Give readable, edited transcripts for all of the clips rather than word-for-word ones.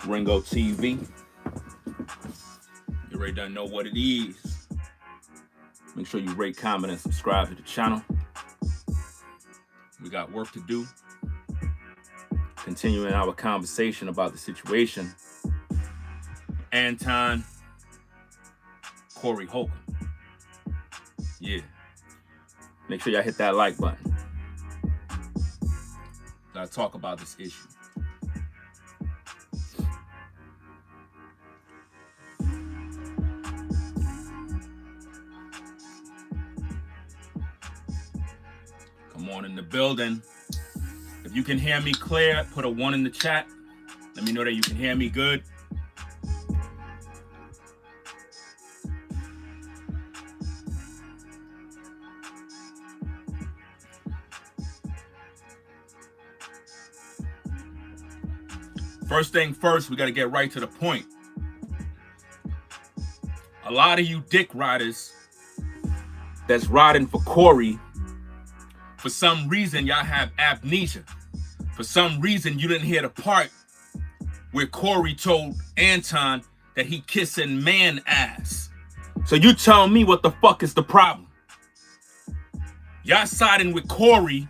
Ringo TV. You already done know what it is. Make sure you rate, comment, and subscribe to the channel. We got work to do. Continuing our conversation about the situation. Anton, Corey Holcomb. Yeah. Make sure y'all hit that like button. Gotta talk about this issue. Come on in the building. If you can hear me clear, put a 1 in the chat. Let me know that you can hear me good. First thing first, we got to get right to the point. A lot of you dick riders that's riding for Corey, for some reason, y'all have amnesia. For some reason, you didn't hear the part where Corey told Anton that he kissing man ass. So you tell me what the fuck is the problem? Y'all siding with Corey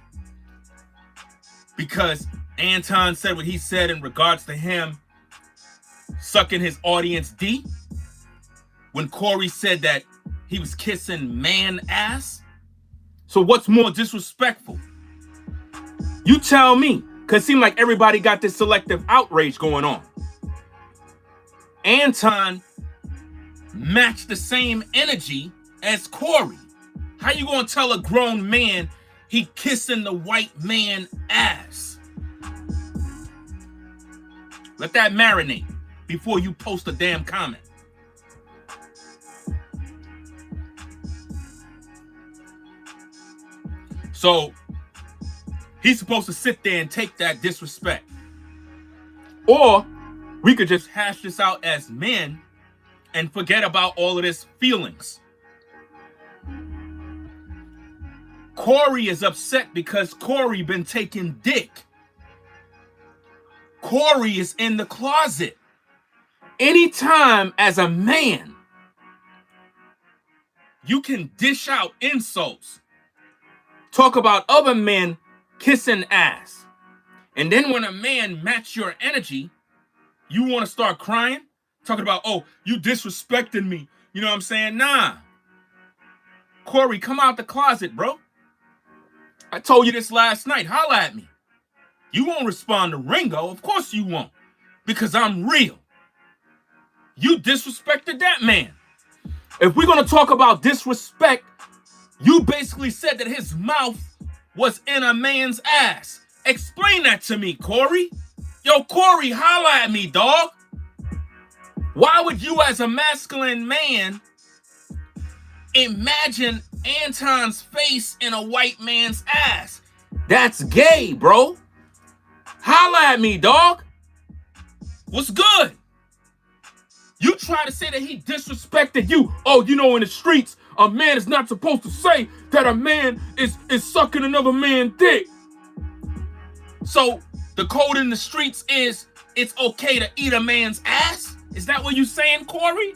because Anton said what he said in regards to him sucking his audience D when Corey said that he was kissing man ass. So what's more disrespectful? You tell me, because it seems like everybody got this selective outrage going on. Anton matched the same energy as Corey. How you gonna tell a grown man he kissing the white man ass? Let that marinate before you post a damn comment. So he's supposed to sit there and take that disrespect. Or we could just hash this out as men and forget about all of this feelings. Corey is upset because Corey been taking dick. Corey is in the closet. Anytime as a man, you can dish out insults, talk about other men kissing ass, and then when a man match your energy, you want to start crying, talking about, oh, you disrespecting me. You know what I'm saying? Nah. Corey, come out the closet, bro. I told you this last night. Holla at me. You won't respond to Ringo. Of course you won't. Because I'm real. You disrespected that man. If we're going to talk about disrespect, you basically said that his mouth was in a man's ass. Explain that to me, Corey. Yo, Corey, holla at me, dog. Why would you as a masculine man imagine Anton's face in a white man's ass? That's gay, bro. Holla at me, dog. What's good? You try to say that he disrespected you. Oh, you know, in the streets, a man is not supposed to say that a man is sucking another man's dick. So the code in the streets is it's okay to eat a man's ass? Is that what you saying, Corey?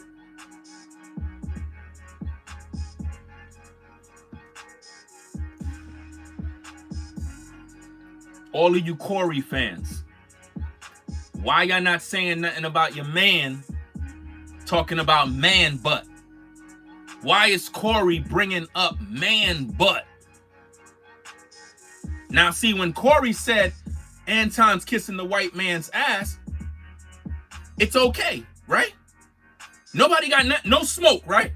All of you Corey fans, why y'all not saying nothing about your man talking about man butt? Why is Corey bringing up man butt? Now, see, when Corey said Anton's kissing the white man's ass, it's okay, right? Nobody got no smoke, right?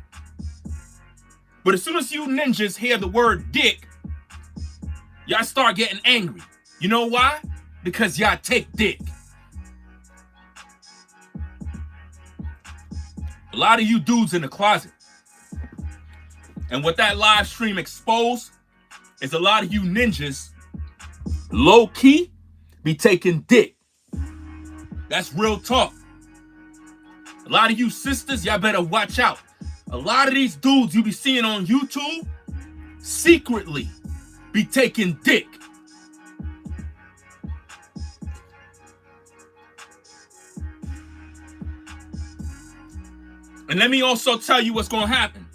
But as soon as you ninjas hear the word dick, y'all start getting angry. You know why? Because y'all take dick. A lot of you dudes in the closet. And what that live stream exposed is a lot of you ninjas low-key be taking dick. That's real talk. A lot of you sisters, y'all better watch out. A lot of these dudes you be seeing on YouTube secretly be taking dick. And let me also tell you what's going to happen.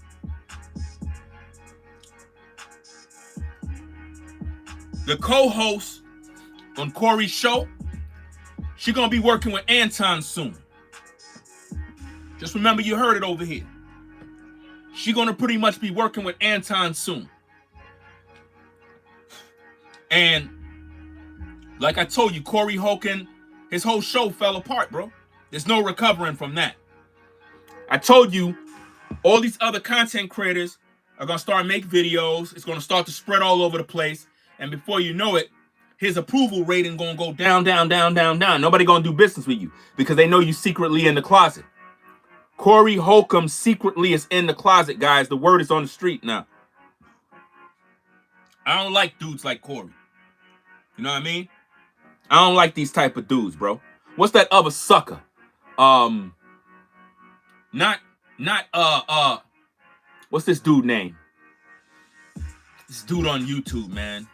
The co-host on Corey's show, she's going to be working with Anton soon. Just remember you heard it over here. She's going to pretty much be working with Anton soon. And like I told you, Corey Holcomb, his whole show fell apart, bro. There's no recovering from that. I told you, all these other content creators are going to start making videos. It's going to start to spread all over the place. And before you know it, his approval rating going to go down, down, down, down, down. Nobody going to do business with you because they know you secretly in the closet. Corey Holcomb secretly is in the closet, guys. The word is on the street now. I don't like dudes like Corey. You know what I mean? I don't like these type of dudes, bro. What's that other sucker? What's this dude name? This dude on YouTube, man.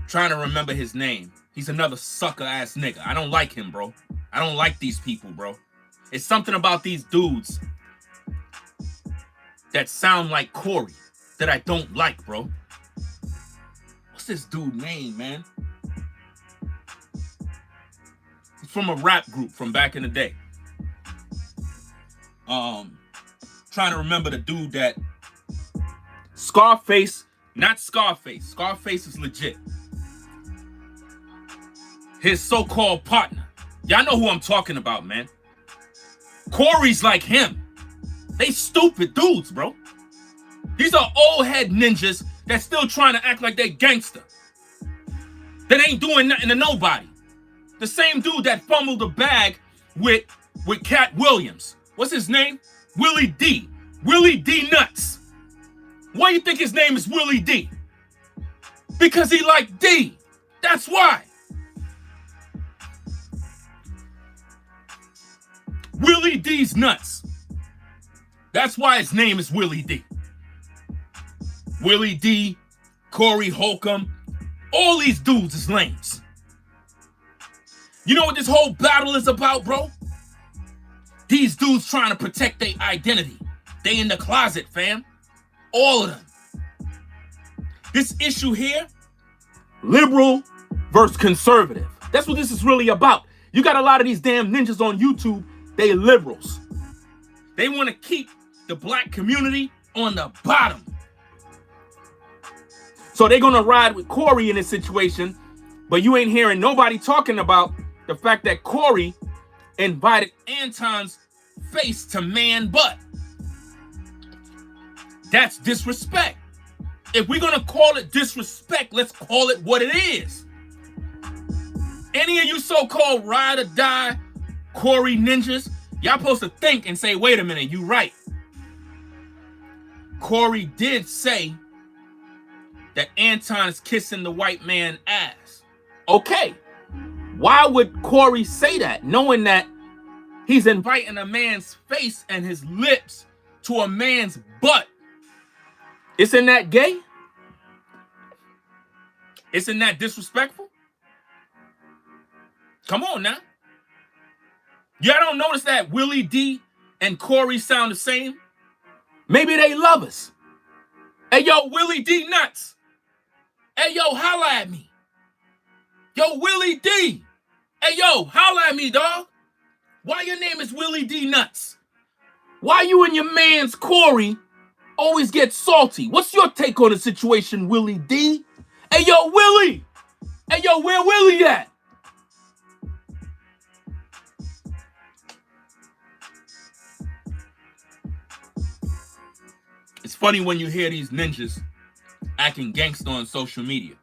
Trying to remember his name. He's another sucker ass nigga. I don't like him, bro. I don't like these people, bro. It's something about these dudes that sound like Corey that I don't like, bro. What's this dude name, man? He's from a rap group from back in the day. Trying to remember the dude that Scarface, not Scarface. Scarface is legit. His so-called partner. Y'all know who I'm talking about, man. Corey's like him. They stupid dudes, bro. These are old head ninjas that's still trying to act like they gangster. That ain't doing nothing to nobody. The same dude that fumbled the bag with Cat Williams. What's his name? Willie D. Willie D Nuts. Why you think his name is Willie D? Because he like D. That's why. Willie D's nuts. That's why his name is Willie D. Willie D, Corey Holcomb, all these dudes is lames. You know what this whole battle is about, bro? These dudes trying to protect their identity. They in the closet, fam. All of them. This issue here, liberal versus conservative. That's what this is really about. You got a lot of these damn ninjas on YouTube. They liberals. They want to keep the black community on the bottom. So they're going to ride with Corey in this situation, but you ain't hearing nobody talking about the fact that Corey invited Anton's face to man butt. That's disrespect. If we're going to call it disrespect, let's call it what it is. Any of you so-called ride or die Corey ninjas, y'all supposed to think and say, wait a minute, you right. Corey did say that Anton is kissing the white man ass. Okay. Why would Corey say that, knowing that he's inviting a man's face and his lips to a man's butt? Isn't that gay? Isn't that disrespectful? Come on now. Y'all don't notice that Willie D and Corey sound the same? Maybe they lovers. Hey, yo, Willie D Nuts. Hey, yo, holla at me. Yo, Willie D. Hey, yo, holla at me, dog. Why your name is Willie D Nuts? Why you and your man's Corey always get salty? What's your take on the situation, Willie D? Hey, yo, Willie. Hey, yo, where Willie at? It's funny when you hear these ninjas acting gangster on social media.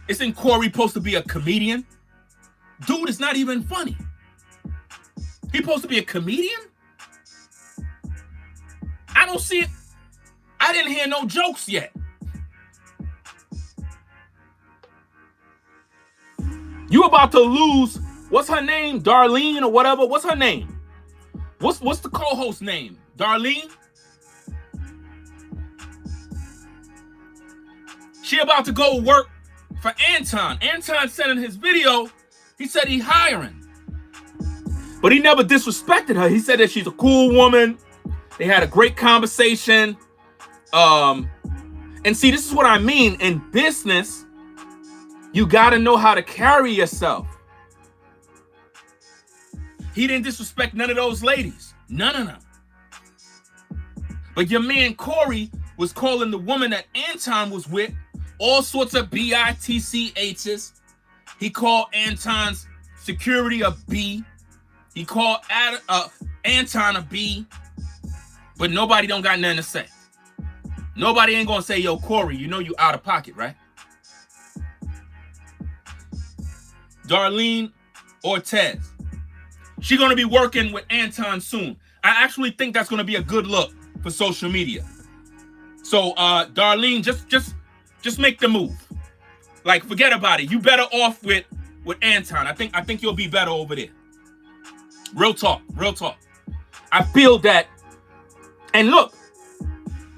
Isn't Corey supposed to be a comedian? Dude, it's not even funny. He supposed to be a comedian? I don't see it. I didn't hear no jokes yet. You about to lose, what's her name? Darlene or whatever? What's her name? What's the co-host name? Darlene? She about to go work for Anton. Anton said in his video, he said he hiring. But he never disrespected her. He said that she's a cool woman. They had a great conversation. And see, this is what I mean. In business, you got to know how to carry yourself. He didn't disrespect none of those ladies. None of them. But your man Corey was calling the woman that Anton was with all sorts of bitchs. He called Anton's security a B. He called Anton a B. But nobody don't got nothing to say. Nobody ain't gonna say, yo, Corey, you know you out of pocket, right? Darlene Ortiz. She's gonna be working with Anton soon. I actually think that's gonna be a good look for social media. So Darlene, just make the move. Like, forget about it. You better off with Anton. I think you'll be better over there. Real talk. I feel that. And look,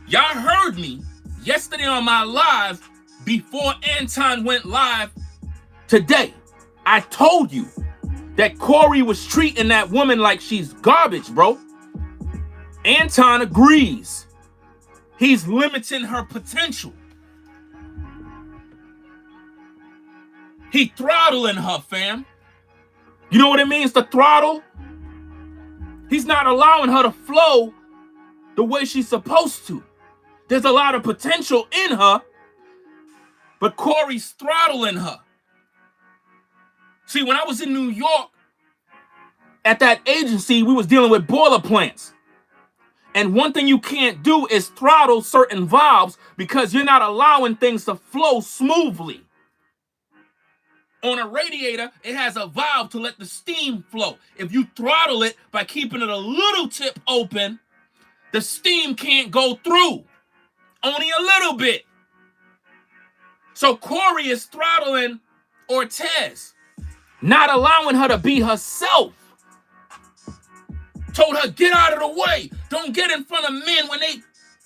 y'all heard me yesterday on my live before Anton went live today. I told you that Corey was treating that woman like she's garbage, bro. Anton agrees. He's limiting her potential. He throttling her, fam. You know what it means to throttle? He's not allowing her to flow the way she's supposed to. There's a lot of potential in her, but Corey's throttling her. See, when I was in New York, at that agency, we was dealing with boiler plants. And one thing you can't do is throttle certain valves because you're not allowing things to flow smoothly. On a radiator, it has a valve to let the steam flow. If you throttle it by keeping it a little tip open, the steam can't go through. Only a little bit. So Corey is throttling Ortiz, not allowing her to be herself. Told her, get out of the way. Don't get in front of men when they...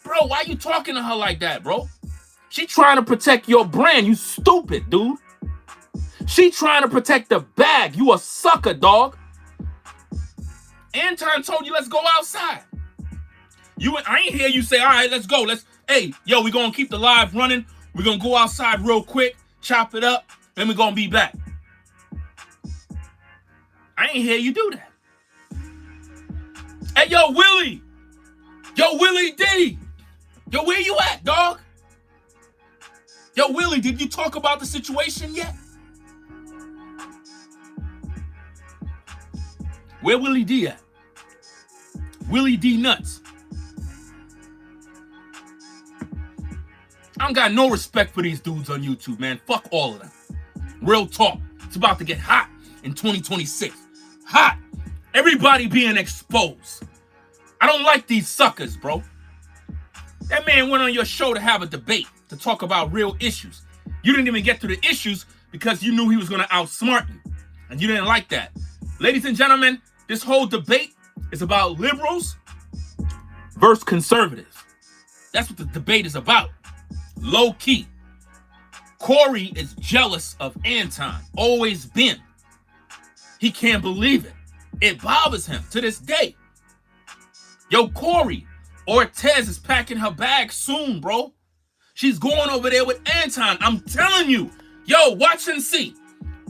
Bro, why you talking to her like that, bro? She trying to protect your brand. You stupid, dude. She trying to protect the bag. You a sucker, dog. Anton told you, let's go outside. I ain't hear you say, all right, let's go. Hey, yo, we going to keep the live running. We're going to go outside real quick, chop it up, and we're going to be back. I ain't hear you do that. Hey, yo, Willie. Yo, Willie D. Yo, where you at, dog? Yo, Willie, did you talk about the situation yet? Where Willie D at? Willie D nuts. I don't got no respect for these dudes on YouTube, man. Fuck all of them. Real talk. It's about to get hot in 2026. Hot. Everybody being exposed. I don't like these suckers, bro. That man went on your show to have a debate, to talk about real issues. You didn't even get to the issues because you knew he was going to outsmart you. And you didn't like that. Ladies and gentlemen, this whole debate is about liberals versus conservatives. That's what the debate is about. Low key. Corey is jealous of Anton. Always been. He can't believe it. It bothers him to this day. Yo, Corey, Ortiz is packing her bag soon, bro. She's going over there with Anton. I'm telling you. Yo, watch and see.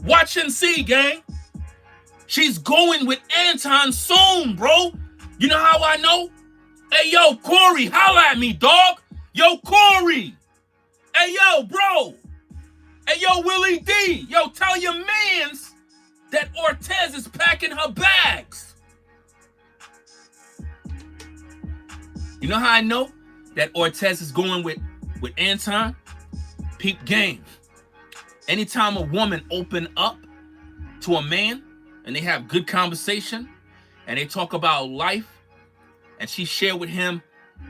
Watch and see, gang. She's going with Anton soon, bro. You know how I know? Hey, yo, Corey, holla at me, dog. Yo, Corey. Hey, yo, bro. Hey, yo, Willie D. Yo, tell your mans that Ortiz is packing her bags. You know how I know that Ortiz is going with Anton? Peep game. Anytime a woman open up to a man and they have good conversation and they talk about life and she share with him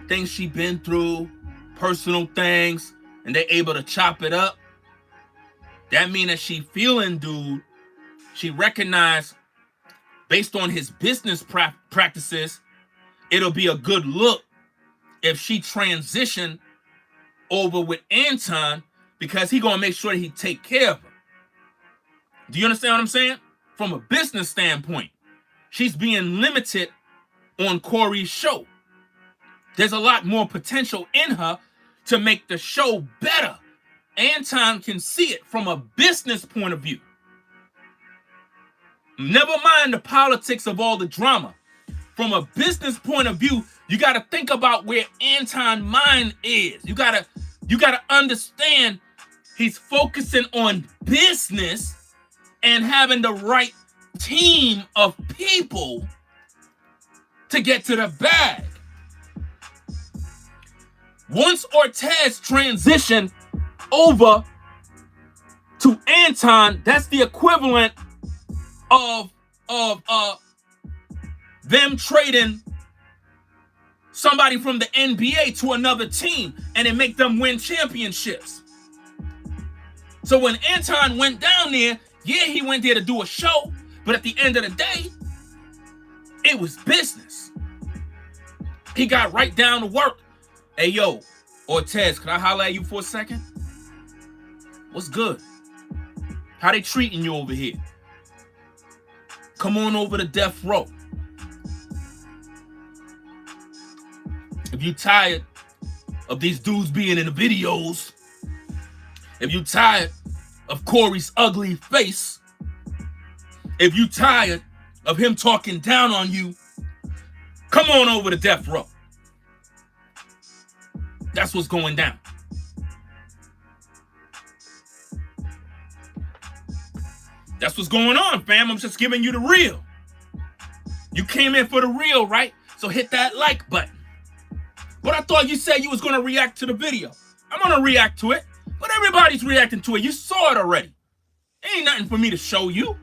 things she been through, personal things, and they able to chop it up, that mean that she feeling dude. She recognize based on his business practices, it'll be a good look if she transition over with Anton because he gonna make sure that he take care of her. Do you understand what I'm saying? From a business standpoint, she's being limited on Corey's show. There's a lot more potential in her to make the show better. Anton can see it from a business point of view. Never mind the politics of all the drama. From a business point of view, you got to think about where Anton's mind is. You got to understand he's focusing on business and having the right team of people to get to the bag. Once Ortez transitioned over to Anton, that's the equivalent of them trading somebody from the NBA to another team and it make them win championships. So when Anton went down there, yeah, he went there to do a show, but at the end of the day, it was business. He got right down to work. Hey, yo, Ortez, can I holler at you for a second? What's good? How they treating you over here? Come on over to death row. If you tired of these dudes being in the videos, if you tired of Corey's ugly face, if you tired of him talking down on you, come on over to death row. That's what's going down. That's what's going on, fam. I'm just giving you the real. You came in for the real, right? So hit that like button. But I thought you said you was going to react to the video. I'm going to react to it. But everybody's reacting to it. You saw it already. Ain't nothing for me to show you.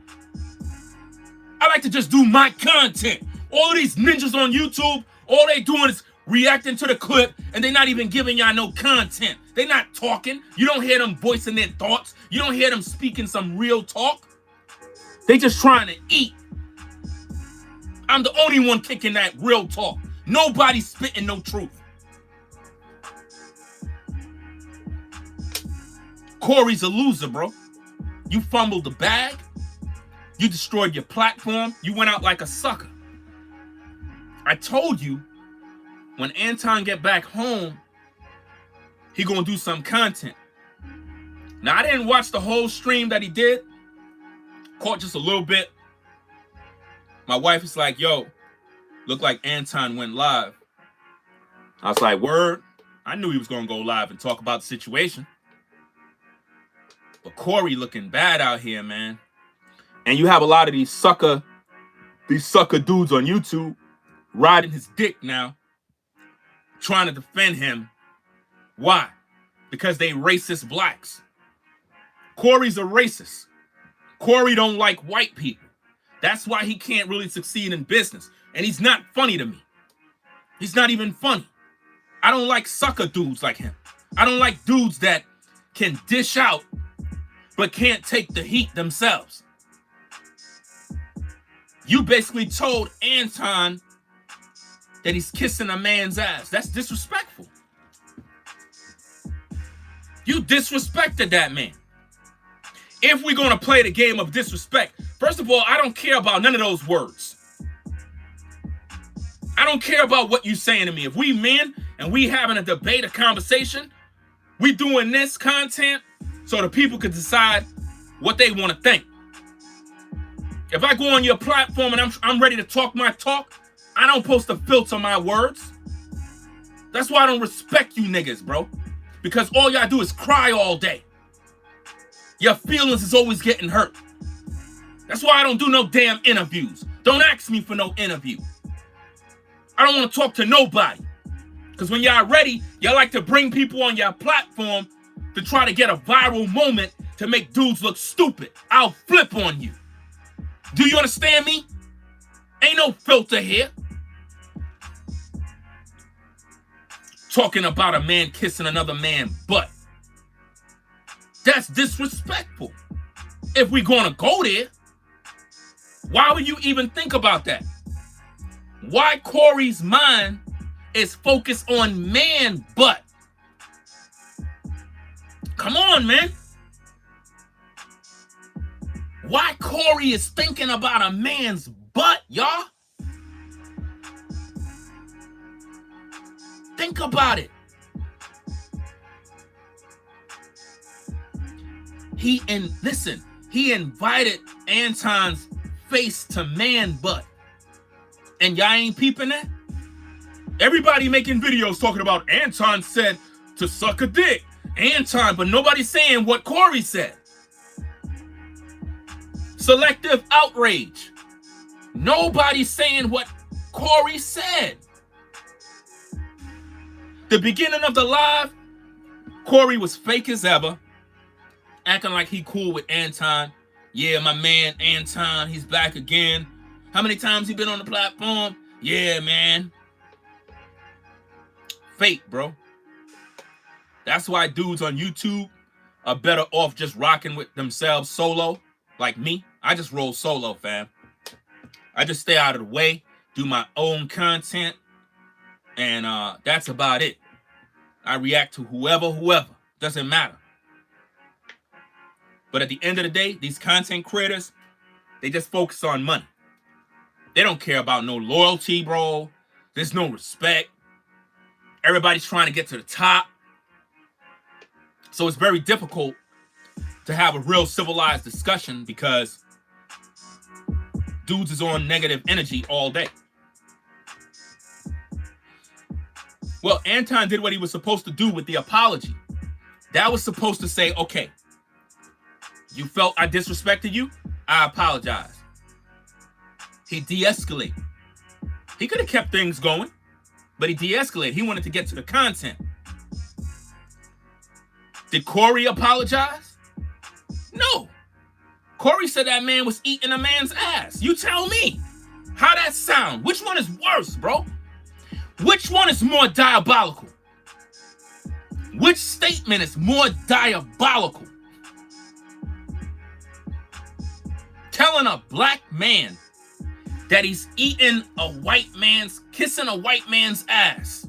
I like to just do my content. All of these ninjas on YouTube, all they doing is reacting to the clip, and they're not even giving y'all no content. They're not talking. You don't hear them voicing their thoughts. You don't hear them speaking some real talk. They just trying to eat. I'm the only one kicking that real talk. Nobody's spitting no truth. Corey's a loser, bro. You fumbled the bag. You destroyed your platform. You went out like a sucker. I told you, when Anton get back home, he gonna do some content. Now, I didn't watch the whole stream that he did. Caught just a little bit. My wife is like, yo, look like Anton went live. I was like, word. I knew he was gonna go live and talk about the situation. But Corey looking bad out here, man. And you have a lot of these sucker dudes on YouTube riding his dick now, trying to defend him. Why? Because they racist blacks. Corey's a racist. Corey don't like white people. That's why he can't really succeed in business. And he's not funny to me. He's not even funny. I don't like sucker dudes like him. I don't like dudes that can dish out but can't take the heat themselves. You basically told Anton that he's kissing a man's ass. That's disrespectful. You disrespected that man. If we're going to play the game of disrespect, first of all, I don't care about none of those words. I don't care about what you saying to me. If we men and we having a debate, a conversation, we doing this content so the people can decide what they want to think. If I go on your platform and I'm ready to talk my talk, I don't post to filter my words. That's why I don't respect you niggas, bro. Because all y'all do is cry all day. Your feelings is always getting hurt. That's why I don't do no damn interviews. Don't ask me for no interview. I don't want to talk to nobody. Because when y'all ready, y'all like to bring people on your platform to try to get a viral moment to make dudes look stupid. I'll flip on you. Do you understand me? Ain't no filter here. Talking about a man kissing another man's butt. That's disrespectful. If we're gonna go there, why would you even think about that? Why Corey's mind is focused on man butt? Come on, man. Why Corey is thinking about a man's butt, y'all. Think about it. He invited Anton's face to man butt. And y'all ain't peeping that? Everybody making videos talking about Anton said to suck a dick. Anton, but nobody's saying what Corey said. Selective outrage. Nobody's saying what Corey said. The beginning of the live, Corey was fake as ever, acting like he cool with Anton. Yeah, my man Anton, he's back again. How many times he been on the platform? Yeah, man. Fake, bro. That's why dudes on YouTube are better off just rocking with themselves solo, like me. I just roll solo, fam. I just stay out of the way, do my own content, and that's about it. I react to whoever. Doesn't matter. But at the end of the day, these content creators, they just focus on money. They don't care about no loyalty, bro. There's no respect. Everybody's trying to get to the top. So it's very difficult to have a real civilized discussion because dudes is on negative energy all day. Well, Anton did what he was supposed to do with the apology. That was supposed to say, okay, you felt I disrespected you? I apologize. He de-escalated. He could have kept things going, but he de-escalated. He wanted to get to the content. Did Corey apologize? No. Corey said that man was eating a man's ass. You tell me. How that sound? Which one is worse, bro? Which one is more diabolical? Which statement is more diabolical? Telling a black man that he's kissing a white man's ass.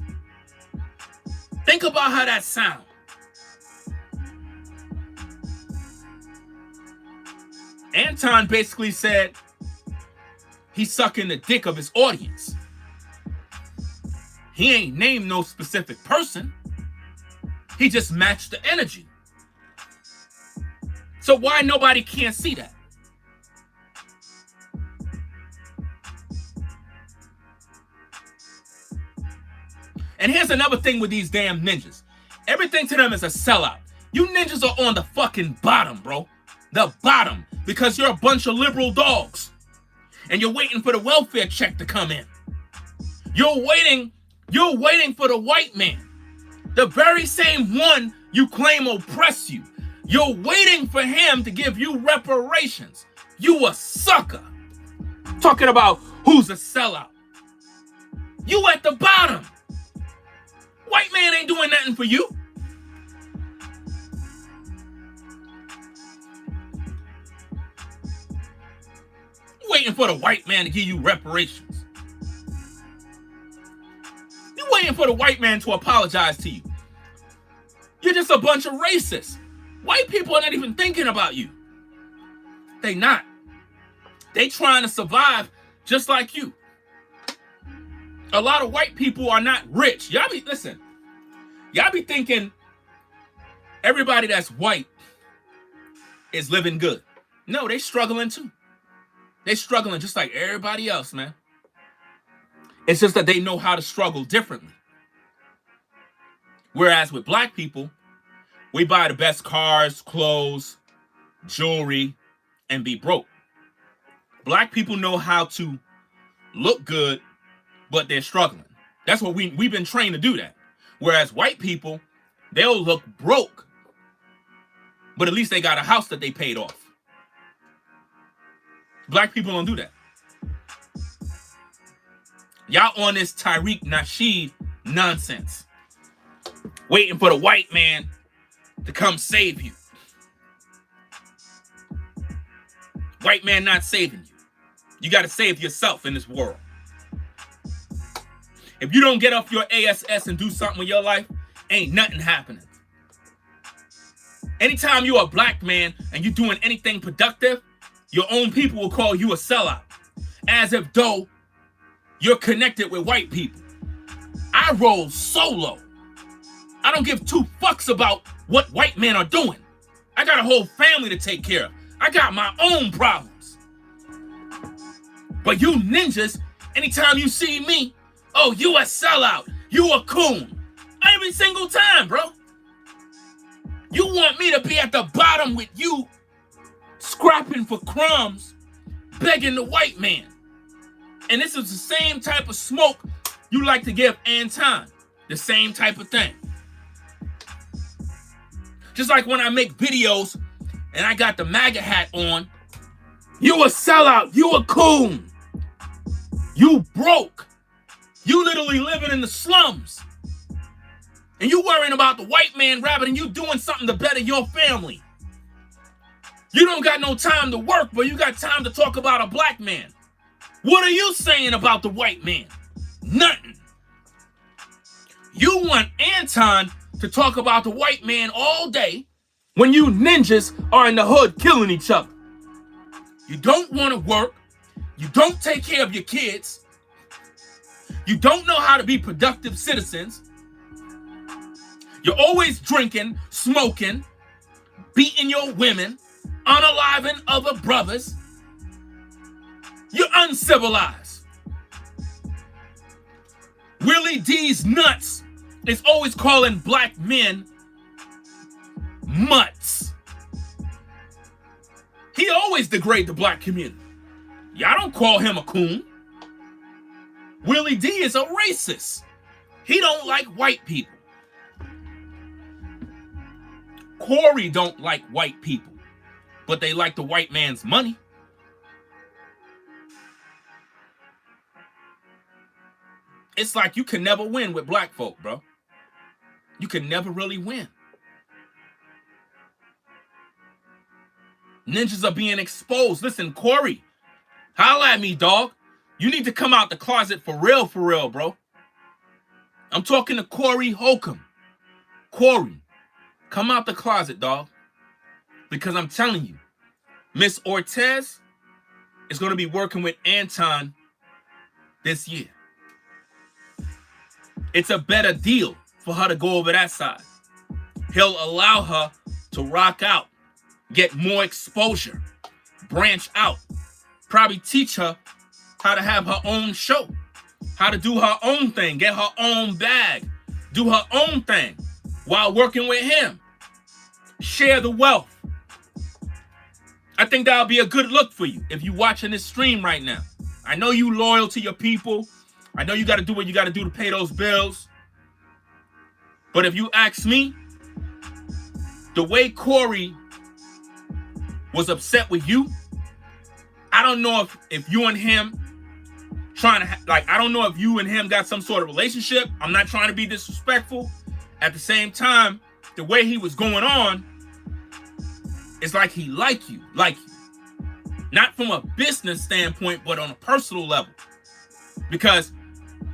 Think about how that sounds. Anton basically said he's sucking the dick of his audience. He ain't named no specific person. He just matched the energy. So why nobody can't see that? And here's another thing with these damn ninjas. Everything to them is a sellout. You ninjas are on the fucking bottom, bro. The bottom. Because you're a bunch of liberal dogs. And you're waiting for the welfare check to come in. You're waiting for the white man. The very same one you claim oppress you. You're waiting for him to give you reparations. You a sucker. Talking about who's a sellout. You at the bottom. White man ain't doing nothing for you. You waiting for the white man to give you reparations. You waiting for the white man to apologize to you. You're just a bunch of racists. White people are not even thinking about you. They not. They trying to survive just like you. A lot of white people are not rich. Y'all be thinking everybody that's white is living good. No, they struggling too. They struggling just like everybody else, man. It's just that they know how to struggle differently. Whereas with black people, we buy the best cars, clothes, jewelry, and be broke. Black people know how to look good, but they're struggling. That's what we've been trained to do that. Whereas white people, they'll look broke, but at least they got a house that they paid off. Black people don't do that. Y'all on this Tariq Nasheed nonsense. Waiting for the white man to come save you. White man not saving you. You got to save yourself in this world. If you don't get off your ASS and do something with your life, ain't nothing happening. Anytime you're a black man and you're doing anything productive, your own people will call you a sellout. as if though you're connected with white people. I roll solo. I don't give two fucks about what white men are doing. I got a whole family to take care of. I got my own problems. But you ninjas, anytime you see me, oh, you a sellout. You a coon. Every single time, bro. You want me to be at the bottom with you, scrapping for crumbs, begging the white man. And this is the same type of smoke you like to give Anton. The same type of thing. Just like when I make videos and I got the MAGA hat on, you a sellout, you a coon. You broke. You literally living in the slums. And you worrying about the white man rapping and you doing something to better your family. You don't got no time to work, but you got time to talk about a black man. What are you saying about the white man? Nothing. You want Anton to talk about the white man all day when you ninjas are in the hood killing each other. You don't want to work. You don't take care of your kids. You don't know how to be productive citizens. You're always drinking, smoking, beating your women, unaliving other brothers. You're uncivilized. Willie D's nuts is always calling black men mutts. He always degrade the black community. Y'all don't call him a coon. Willie D is a racist. He don't like white people. Corey don't like white people, but they like the white man's money. It's like you can never win with black folk, bro. You can never really win. Ninjas are being exposed. Listen, Corey, holla at me, dog. You need to come out the closet for real, bro. I'm talking to Corey Holcomb. Corey, come out the closet, dog. Because I'm telling you, Miss Ortez is going to be working with Anton this year. It's a better deal for her to go over that side. He'll allow her to rock out, get more exposure, branch out, probably teach her how to have her own show, how to do her own thing, get her own bag, do her own thing while working with him. Share the wealth. I think that'll be a good look for you if you're watching this stream right now. I know you loyal to your people. I know you got to do what you got to do to pay those bills. But if you ask me, the way Corey was upset with you, I don't know if you and him I don't know if you and him got some sort of relationship. I'm not trying to be disrespectful. At the same time, the way he was going on, it's like he like you. Not from a business standpoint, but on a personal level. Because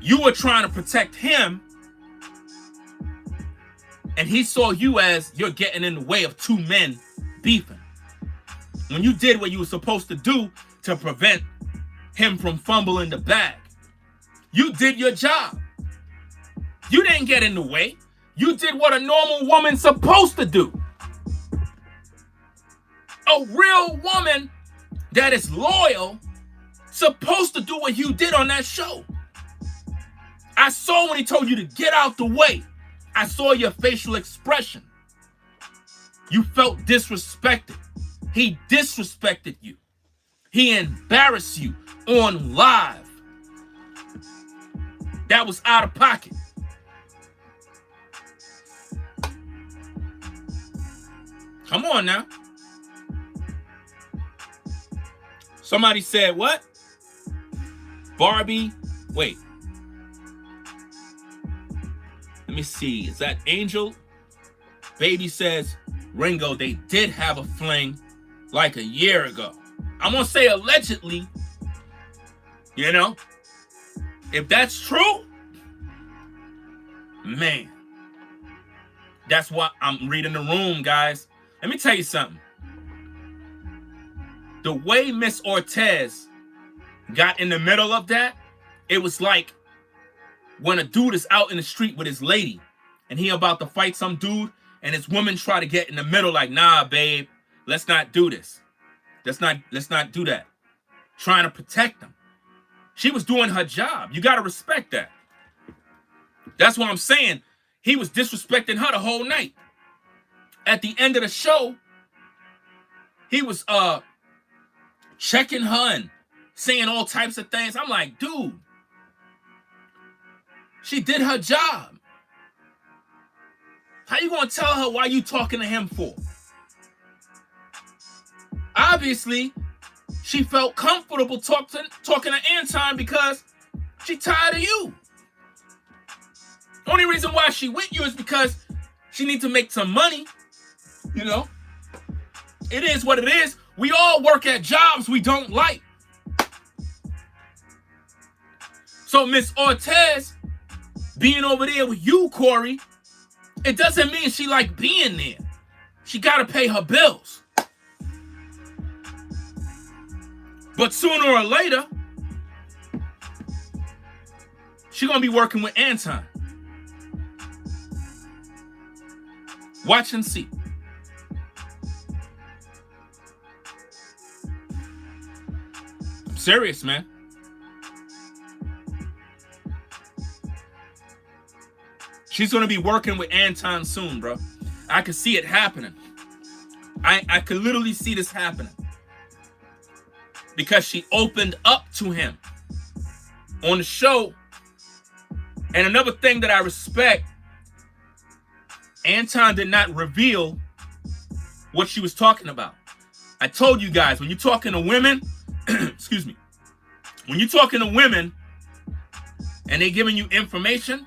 you were trying to protect him, and he saw you as you're getting in the way of two men beefing. When you did what you were supposed to do to prevent him from fumbling the bag, you did your job. You didn't get in the way. You did what a normal woman's supposed to do. A real woman that is loyal supposed to do what you did on that show. I saw when he told you to get out the way. I saw your facial expression. You felt disrespected. He disrespected you. He embarrassed you on live. That was out of pocket. Come on now. Somebody said what? Barbie. Wait. Let me see. Is that Angel? Baby says, Ringo, they did have a fling like a year ago. I'm going to say allegedly. You know? If that's true, man. That's what I'm reading the room, guys. Let me tell you something. The way Miss Ortez got in the middle of that, it was like when a dude is out in the street with his lady and he about to fight some dude and his woman try to get in the middle like, nah, babe, let's not do this. Let's not do that. Trying to protect him. She was doing her job. You got to respect that. That's what I'm saying. He was disrespecting her the whole night. At the end of the show, he was checking her and saying all types of things. I'm like, dude, she did her job. How you gonna tell her why you talking to him for? Obviously, she felt comfortable talking to Anton because she tired of you. The only reason why she with you is because she needs to make some money. You know, it is what it is. We all work at jobs we don't like. So Miss Ortez being over there with you, Corey, it doesn't mean she like being there. She gotta pay her bills. But sooner or later, she gonna be working with Anton. Watch and see. I'm serious, man. She's going to be working with Anton soon, bro. I could see it happening. I could literally see this happening. Because she opened up to him on the show. And another thing that I respect, Anton did not reveal what she was talking about. I told you guys, when you're talking to women, excuse me, when you're talking to women and they're giving you information,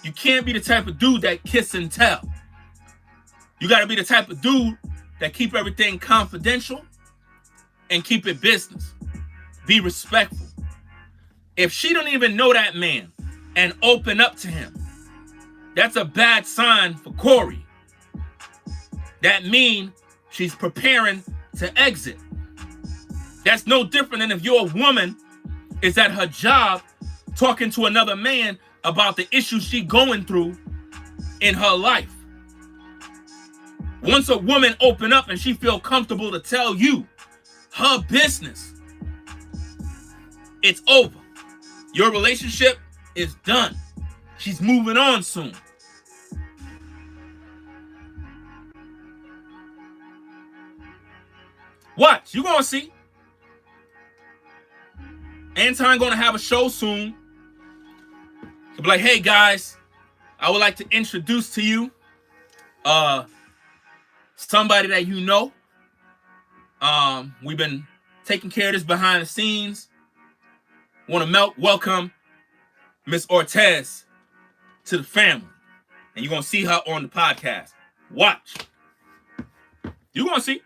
you can't be the type of dude that kiss and tell. You got to be the type of dude that keep everything confidential and keep it business. Be respectful. If she don't even know that man and open up to him, that's a bad sign for Corey. That means she's preparing to exit. That's no different than if your woman is at her job talking to another man about the issues she's going through in her life. Once a woman open up and she feel comfortable to tell you her business, it's over. Your relationship is done. She's moving on soon. Watch, you gonna see. Anton gonna have a show soon. He'll be like, hey guys, I would like to introduce to you somebody that you know. We've been taking care of this behind the scenes. Want to welcome Miss Ortez to the family. And you're going to see her on the podcast. Watch. You're going to see.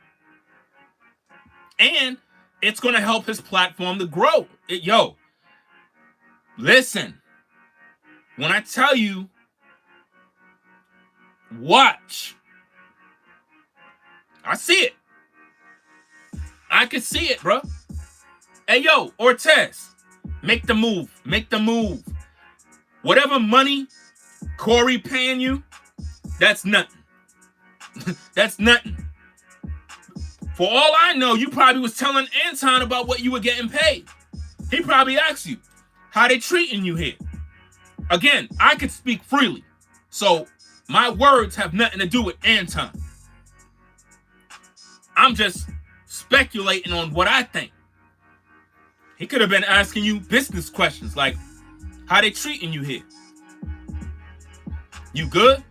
And it's going to help his platform to grow. Yo, listen. When I tell you, watch. I see it. I can see it, bro. Hey, yo, Ortez, make the move. Make the move. Whatever money Corey paying you, that's nothing. That's nothing. For all I know, you probably was telling Anton about what you were getting paid. He probably asked you, how they treating you here? Again, I could speak freely. So my words have nothing to do with Anton. I'm just speculating on what I think. He could have been asking you business questions like, how they treating you here? You good?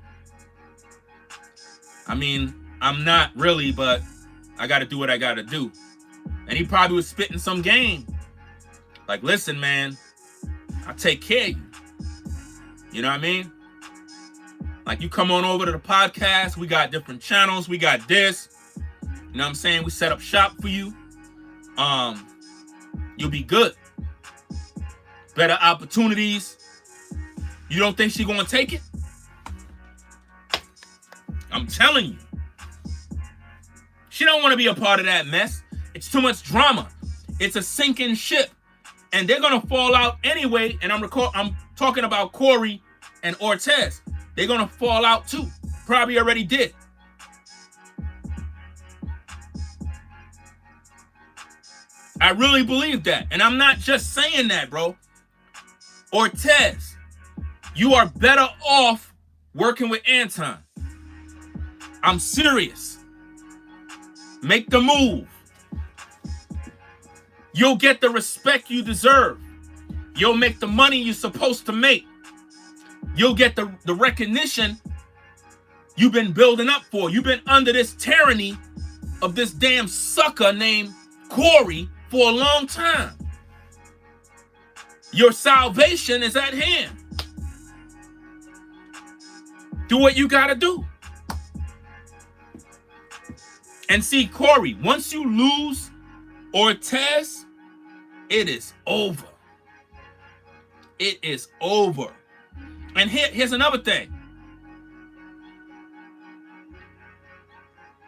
I mean, I'm not really, but I got to do what I got to do. And he probably was spitting some game. Like, listen, man, I'll take care of you. You know what I mean? Like, you come on over to the podcast. We got different channels. We got this. You know what I'm saying? We set up shop for you. You'll be good. Better opportunities. You don't think she's gonna take it? I'm telling you. She don't want to be a part of that mess. It's too much drama. It's a sinking ship. And they're gonna fall out anyway. And I'm talking about Corey and Ortez. They're gonna fall out too. Probably already did. I really believe that. And I'm not just saying that, bro. Ortez, you are better off working with Anton. I'm serious. Make the move. You'll get the respect you deserve. You'll make the money you're supposed to make. You'll get the recognition you've been building up for. You've been under this tyranny of this damn sucker named Corey for a long time. Your salvation is at hand. Do what you gotta do. And see, Corey, once you lose Ortez, it is over. It is over. And here's another thing.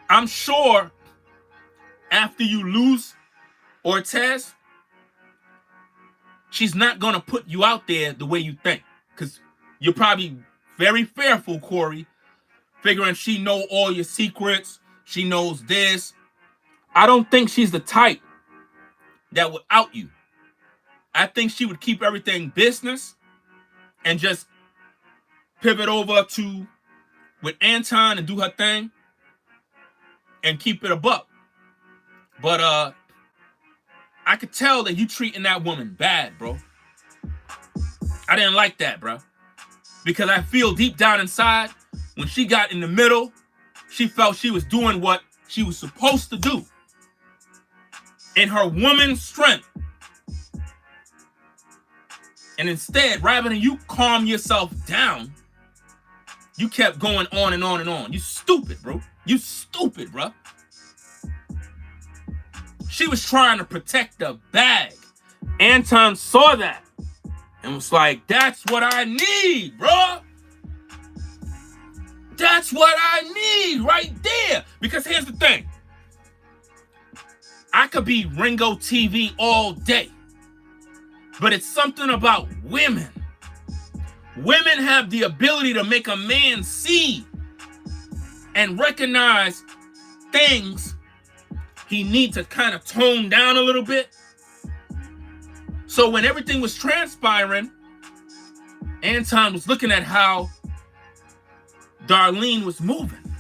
I'm sure after you lose Ortez, she's not going to put you out there the way you think. Because you're probably very fearful, Corey, figuring she know all your secrets. She knows this. I don't think she's the type that would out you. I think she would keep everything business and just pivot over to with Anton and do her thing and keep it a buck. But I could tell that you treating that woman bad, bro. I didn't like that, bro. Because I feel deep down inside, when she got in the middle, she felt she was doing what she was supposed to do. In her woman's strength. And instead, rather than you calm yourself down, you kept going on and on and on. You stupid, bro. You stupid, bro. She was trying to protect the bag. Anton saw that and was like, that's what I need, bro. That's what I need right there. Because here's the thing. I could be Ringo TV all day. But it's something about women. Women have the ability to make a man see and recognize things he needs to kind of tone down a little bit. So when everything was transpiring, Anton was looking at how Darlene was moving.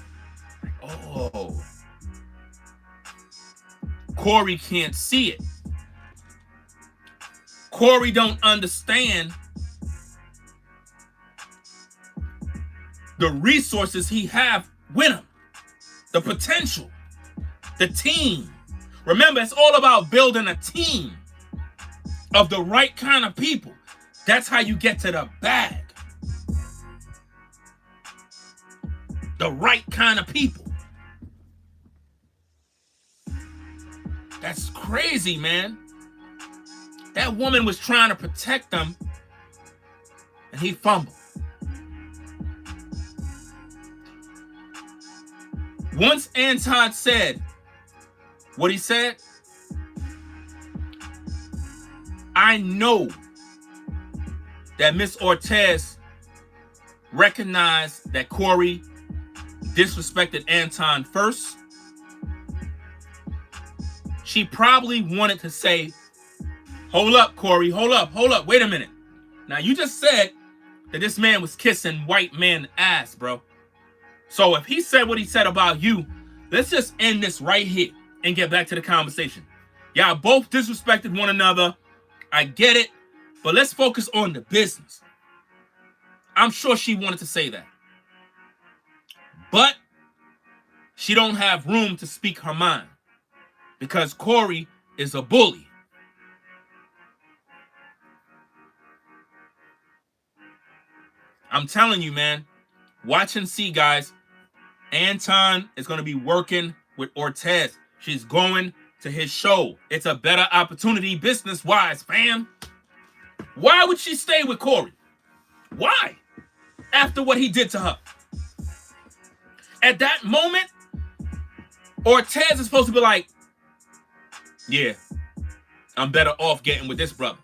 Oh, Corey can't see it. Corey don't understand the resources he have with him, the potential, the team. Remember, it's all about building a team of the right kind of people. That's how you get to the bag. The right kind of people. That's crazy, man. That woman was trying to protect them, and he fumbled. Once Anton said what he said, I know that Miss Ortez recognized that Corey disrespected Anton first. She probably wanted to say, hold up, Corey, hold up, wait a minute. Now, you just said that this man was kissing white man ass, bro. So if he said what he said about you, let's just end this right here and get back to the conversation. Y'all both disrespected one another. I get it, but let's focus on the business. I'm sure she wanted to say that. But she don't have room to speak her mind because Corey is a bully. I'm telling you, man, watch and see, guys. Anton is going to be working with Ortez. She's going to his show. It's a better opportunity business-wise, fam. Why would she stay with Corey? Why? After what he did to her. At that moment, Ortez is supposed to be like, yeah, I'm better off getting with this brother.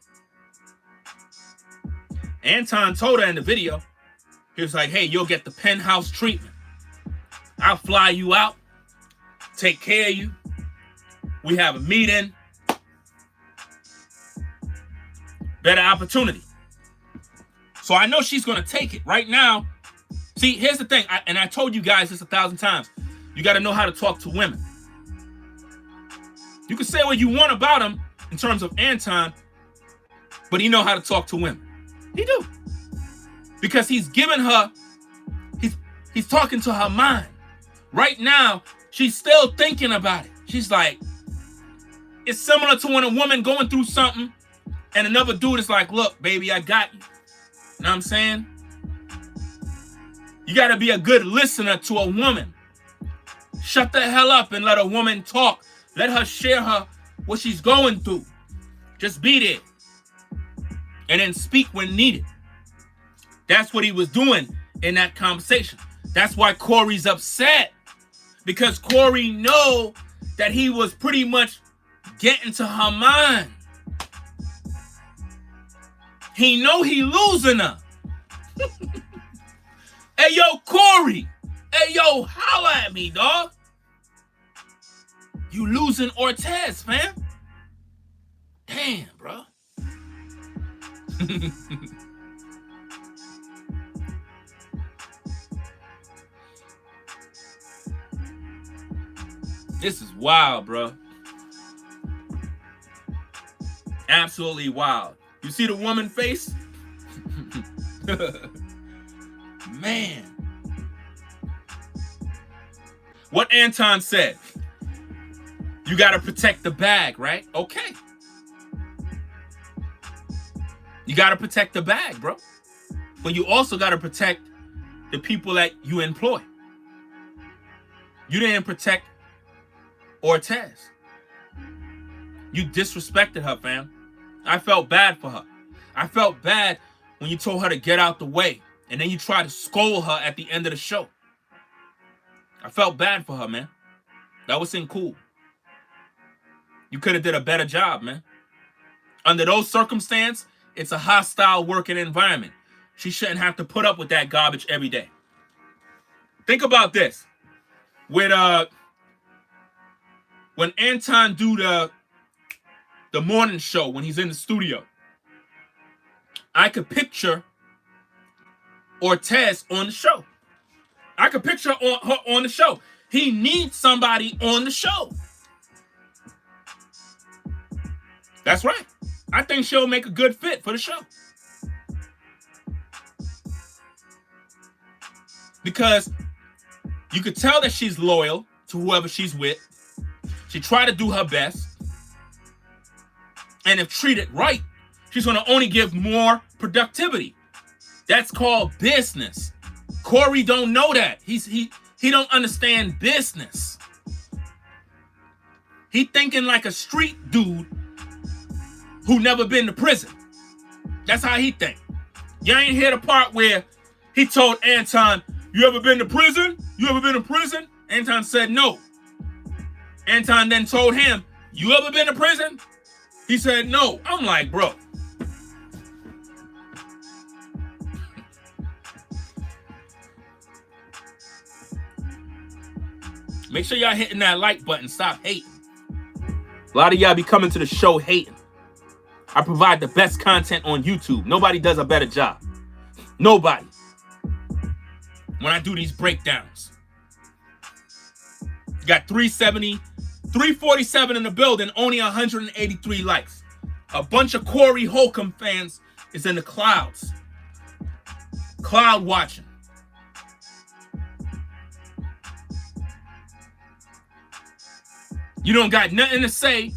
Anton told her in the video, he was like, hey, you'll get the penthouse treatment. I'll fly you out, take care of you. We have a meeting. Better opportunity. So I know she's going to take it right now. See, here's the thing. I told you guys this 1,000 times. You got to know how to talk to women. You can say what you want about him in terms of Anton, but he know how to talk to women. He do. Because he's giving her, he's talking to her mind. Right now, she's still thinking about it. She's like, it's similar to when a woman going through something and another dude is like, look, baby, I got you. You know what I'm saying? You got to be a good listener to a woman. Shut the hell up and let a woman talk. Let her share what she's going through. Just be there. And then speak when needed. That's what he was doing in that conversation. That's why Corey's upset. Because Corey know that he was pretty much getting to her mind. He know he losing her. Hey, yo, Corey. Hey, yo, holla at me, dog. You losing Ortez, fam. Damn, bro. This is wild, bro. Absolutely wild. You see the woman face? Man. What Anton said. You got to protect the bag, right? Okay. You got to protect the bag, bro. But you also got to protect the people that you employ. You didn't protect Ortez. You disrespected her, fam. I felt bad for her. I felt bad when you told her to get out the way. And then you tried to scold her at the end of the show. I felt bad for her, man. That wasn't cool. You could have did a better job, man. Under those circumstances, it's a hostile working environment. She shouldn't have to put up with that garbage every day. Think about this. With when Anton do the morning show, when he's in the studio, I could picture Ortez on the show. I could picture her on the show. He needs somebody on the show. That's right. I think she'll make a good fit for the show. Because you could tell that she's loyal to whoever she's with. She tried to do her best. And if treated right, she's going to only give more productivity. That's called business. Corey don't know that. He don't understand business. He thinking like a street dude who never been to prison. That's how he think. You ain't hear the part where he told Anton, you ever been to prison? You ever been to prison? Anton said no. Anton then told him, you ever been to prison? He said no. I'm like, bro. Make sure y'all hitting that like button. Stop hating. A lot of y'all be coming to the show hating. I provide the best content on YouTube. Nobody does a better job. Nobody. When I do these breakdowns. Got 347 in the building, only 183 likes. A bunch of Corey Holcomb fans is in the clouds. Cloud watching. You don't got nothing to say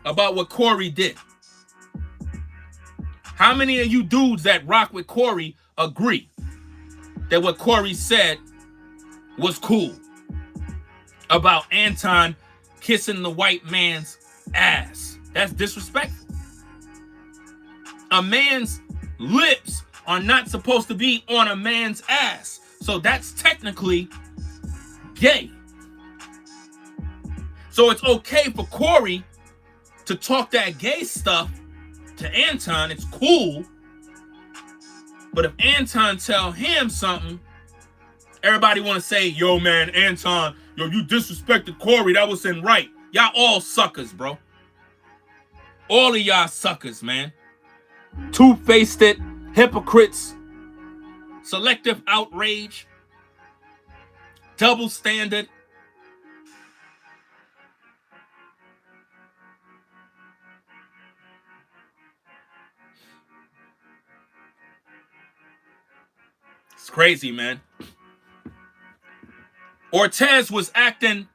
about what Corey did. How many of you dudes that rock with Corey agree that what Corey said was cool about Anton kissing the white man's ass? That's disrespectful. A man's lips are not supposed to be on a man's ass. So that's technically gay. So it's okay for Corey to talk that gay stuff to Anton. It's cool. But if Anton tell him something, everybody want to say, yo, man, Anton, yo, you disrespected Corey. That wasn't right. Y'all all suckers, bro. All of y'all suckers, man. Two-faced it, hypocrites, selective outrage, double standard. It's crazy, man. Ortez was acting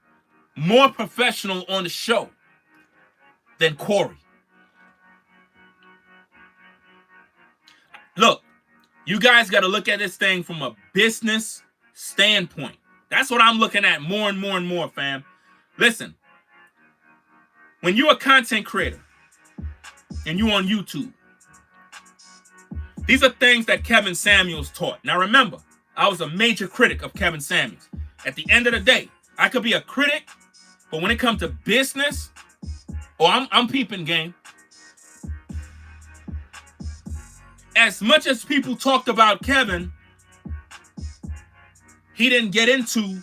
more professional on the show than Corey. Look, you guys got to look at this thing from a business standpoint. That's what I'm looking at more and more and more, fam. Listen, when you're a content creator and you're on YouTube, these are things that Kevin Samuels taught. Now remember, I was a major critic of Kevin Samuels. At the end of the day, I could be a critic, but when it comes to business, I'm peeping game. As much as people talked about Kevin, he didn't get into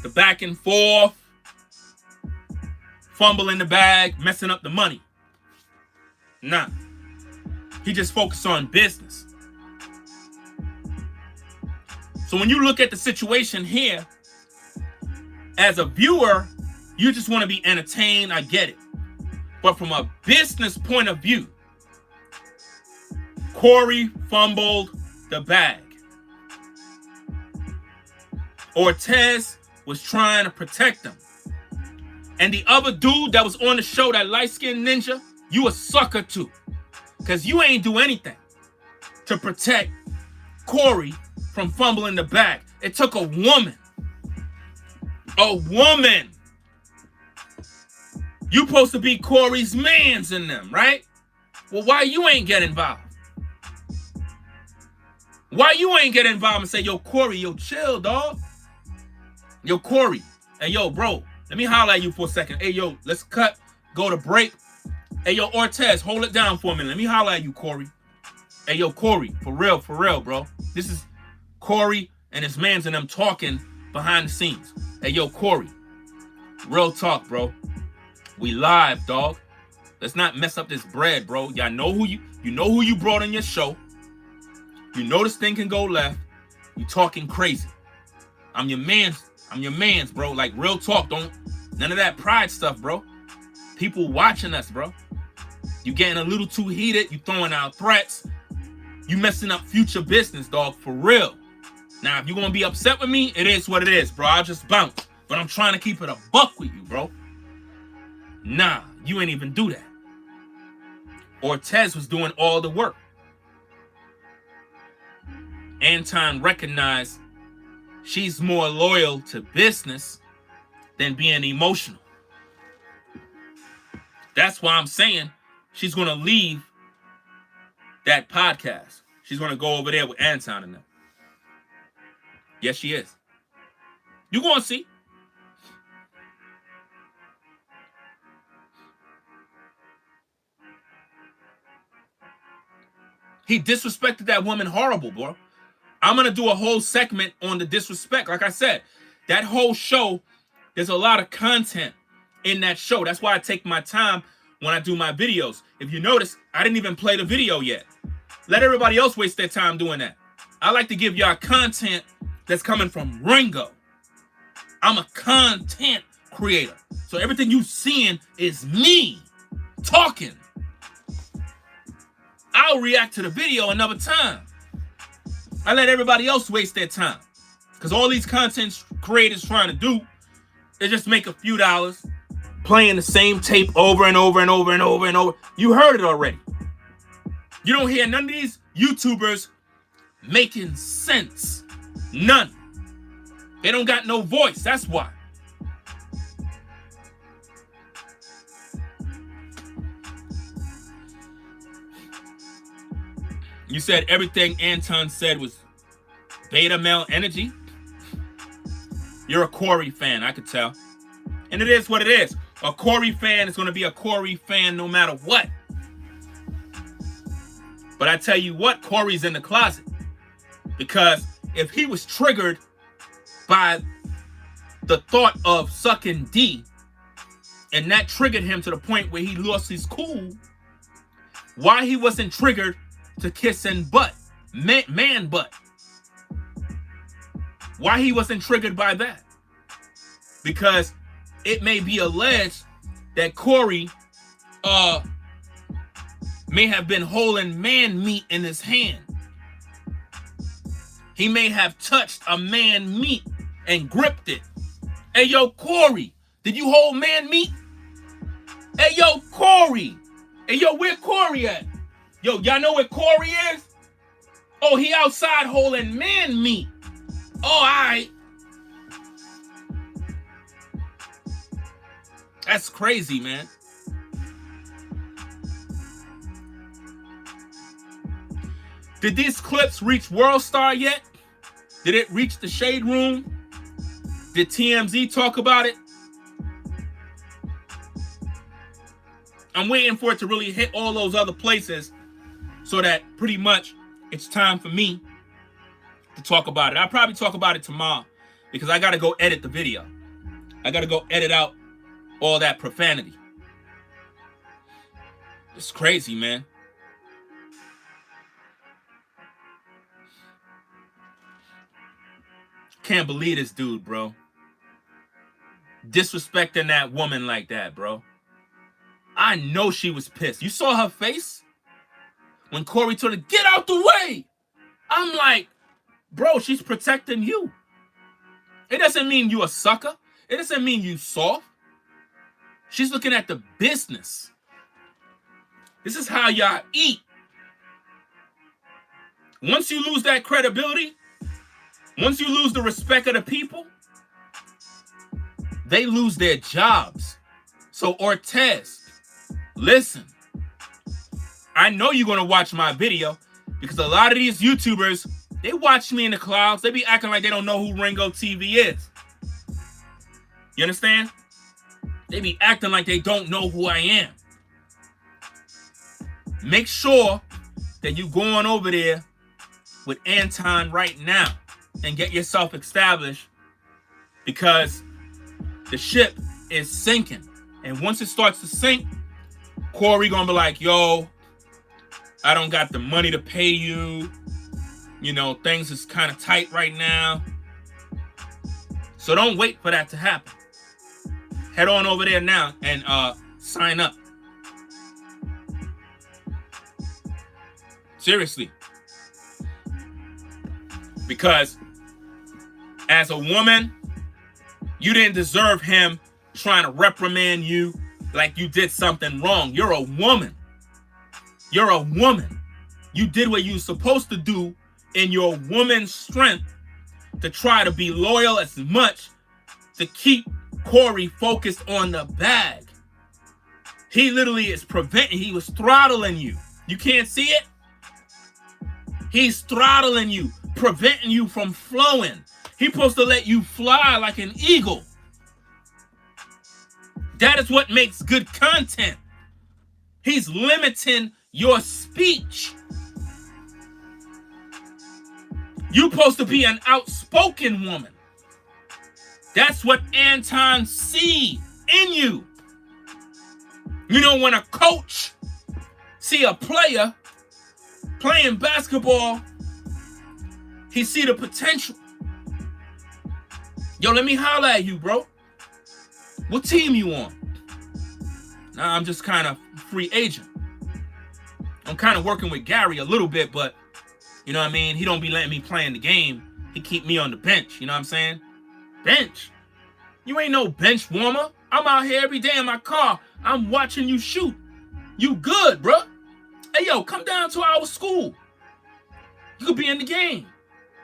the back and forth, fumbling the bag, messing up the money. Nah. He just focused on business. So when you look at the situation here, as a viewer, you just want to be entertained. I get it. But from a business point of view, Corey fumbled the bag. Ortez was trying to protect him. And the other dude that was on the show, that light-skinned ninja, you a sucker too. Because you ain't do anything to protect Corey from fumbling the bag. It took a woman. A woman. You supposed to be Corey's mans in them, right? Well, why you ain't get involved? Why you ain't get involved and say, yo, Corey, yo, chill, dog. Yo, Corey. Hey, yo, bro, let me holler at you for a second. Hey, yo, let's cut, go to break. Hey, yo, Ortez, hold it down for a minute. Let me holler at you, Corey. Hey, yo, Corey, for real, bro. This is Corey and his mans and them talking behind the scenes. Hey, yo, Corey, real talk, bro. We live, dog. Let's not mess up this bread, bro. Y'all know who you brought on your show. You know this thing can go left. You talking crazy. I'm your mans, bro. Like, real talk. None of that pride stuff, bro. People watching us, bro. You getting a little too heated. You throwing out threats. You messing up future business, dog, for real. Now, if you're going to be upset with me, it is what it is, bro. I'll just bounce. But I'm trying to keep it a buck with you, bro. Nah, you ain't even do that. Ortez was doing all the work. Anton recognized she's more loyal to business than being emotional. That's why I'm saying she's going to leave that podcast. She's going to go over there with Anton and them. Yes, she is. You're going to see. He disrespected that woman horrible, bro. I'm going to do a whole segment on the disrespect. Like I said, that whole show, there's a lot of content in that show. That's why I take my time when I do my videos. If you notice, I didn't even play the video yet. Let everybody else waste their time doing that. I like to give y'all content that's coming from Ringo. I'm a content creator. So everything you seeing is me talking. I'll react to the video another time. I let everybody else waste their time. Because all these content creators trying to do is just make a few dollars playing the same tape over and over and over and over and over. You heard it already. You don't hear none of these YouTubers making sense. None. They don't got no voice. That's why. You said everything Anton said was beta male energy. You're a Corey fan, I could tell. And it is what it is. A Corey fan is going to be a Corey fan no matter what. But I tell you what, Corey's in the closet. Because if he was triggered by the thought of sucking D, and that triggered him to the point where he lost his cool, why he wasn't triggered to kissing butt, man butt? Why he wasn't triggered by that? Because it may be alleged that Corey may have been holding man meat in his hand. He may have touched a man meat and gripped it. Hey, yo, Corey, did you hold man meat? Hey, yo, Corey. Hey, yo, where Corey at? Yo, y'all know where Corey is? Oh, he outside holding man meat. Oh, all right. That's crazy, man. Did these clips reach World Star yet? Did it reach the Shade Room? Did TMZ talk about it? I'm waiting for it to really hit all those other places so that pretty much it's time for me to talk about it. I'll probably talk about it tomorrow because I got to go edit the video. I got to go edit out all that profanity. It's crazy, man. Can't believe this dude, bro. Disrespecting that woman like that, bro. I know she was pissed. You saw her face? When Corey told her, get out the way. I'm like, bro, she's protecting you. It doesn't mean you a sucker. It doesn't mean you soft. She's looking at the business. This is how y'all eat. Once you lose that credibility, once you lose the respect of the people, they lose their jobs. So Ortez, listen, I know you're going to watch my video because a lot of these YouTubers, they watch me in the clouds. They be acting like they don't know who Ringo TV is. You understand? They be acting like they don't know who I am. Make sure that you go on over there with Anton right now and get yourself established because the ship is sinking. And once it starts to sink, Corey gonna be like, yo, I don't got the money to pay you. You know, things is kind of tight right now. So don't wait for that to happen. Head on over there now and sign up. Seriously. Because as a woman, you didn't deserve him trying to reprimand you like you did something wrong. You're a woman. You're a woman. You did what you were supposed to do in your woman's strength to try to be loyal as much to keep Corey focused on the bag. He literally is he was throttling you. You can't see it? He's throttling you, preventing you from flowing. He's supposed to let you fly like an eagle. That is what makes good content. He's limiting your speech. You're supposed to be an outspoken woman. That's what Anton see in you. You know, when a coach see a player playing basketball, he see the potential. Yo, let me holler at you, bro. What team you on? Nah, I'm just kind of free agent. I'm kind of working with Gary a little bit, but you know what I mean? He don't be letting me play in the game. He keep me on the bench, you know what I'm saying? Bench? You ain't no bench warmer. I'm out here every day in my car. I'm watching you shoot. You good, bro. Hey, yo, come down to our school. You could be in the game.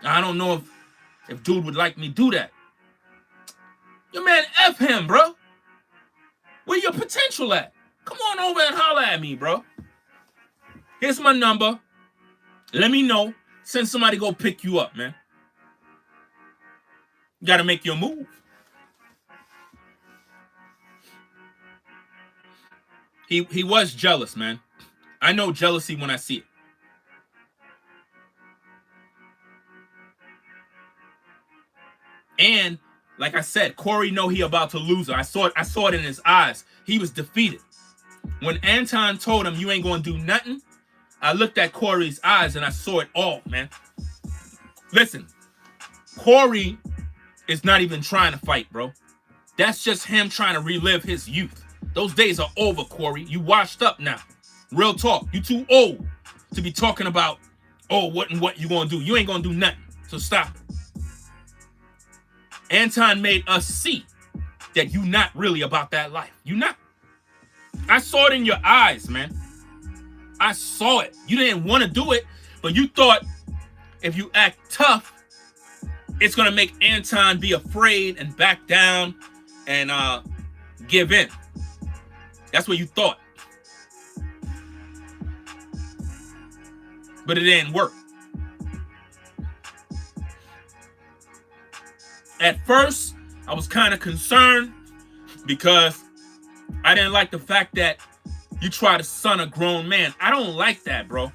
I don't know if dude would like me do that. Your man, F him, bro. Where your potential at? Come on over and holler at me, bro. Here's my number. Let me know. Send somebody go pick you up, man. You got to make your move. He was jealous, man. I know jealousy when I see it. And like I said, Corey know he about to lose her. I saw it in his eyes. He was defeated. When Anton told him you ain't gonna do nothing, I looked at Corey's eyes and I saw it all, man. Listen, Corey is not even trying to fight, bro. That's just him trying to relive his youth. Those days are over, Corey. You washed up now. Real talk. You too old to be talking about, oh, what and what you gonna do. You ain't gonna do nothing. So stop it. Anton made us see that you not really about that life. You not. I saw it in your eyes, man. I saw it. You didn't want to do it, but you thought if you act tough, it's going to make Anton be afraid and back down and give in. That's what you thought. But it didn't work. At first, I was kind of concerned because I didn't like the fact that you try to son a grown man. I don't like that, bro.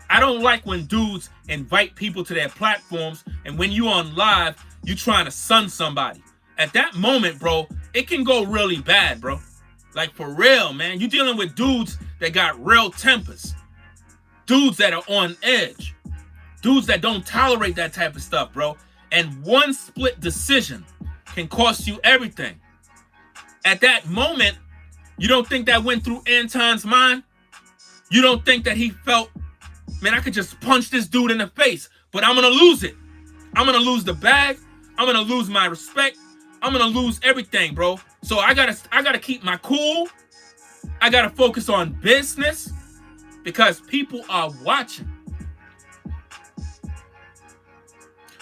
I don't like when dudes invite people to their platforms and when you on live, you trying to son somebody. At that moment, bro, it can go really bad, bro. Like for real, man. You dealing with dudes that got real tempers. Dudes that are on edge. Dudes that don't tolerate that type of stuff, bro. And one split decision can cost you everything. At that moment, you don't think that went through Anton's mind? You don't think that he felt, man, I could just punch this dude in the face, but I'm going to lose it. I'm going to lose the bag. I'm going to lose my respect. I'm going to lose everything, bro. So I gotta keep my cool. I got to focus on business because people are watching.